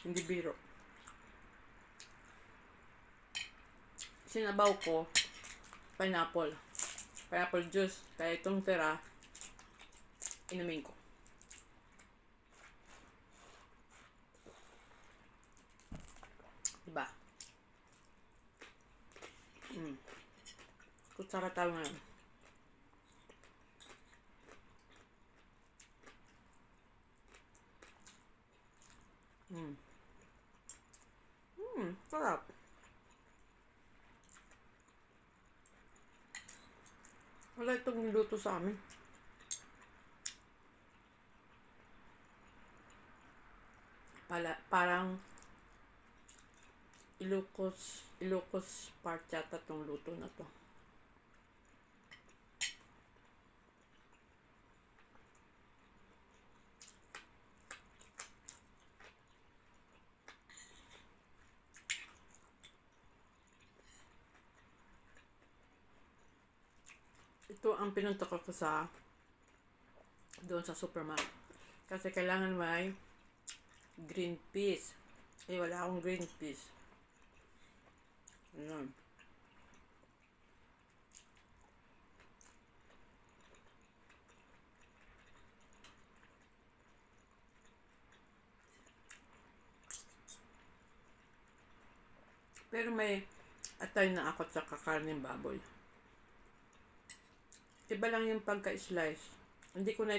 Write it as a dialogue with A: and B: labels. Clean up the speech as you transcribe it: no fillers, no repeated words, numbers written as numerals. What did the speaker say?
A: Hindi biro. Sinabaw ko, pineapple. Pineapple juice. Kaya itong tira, inumin ko. Diba? Kutsara tayo ngayon. Sarap. Wala itong niluto sa amin. Parang Ilocos part yata itong luto na to. Ito ang pinunta ko sa doon sa supermarket. Kasi kailangan may green peas. Eh, wala akong green peas. Ayan. Pero may atay na ako sa kakarning baboy. Iba lang yung pagka-slice. Hindi ko na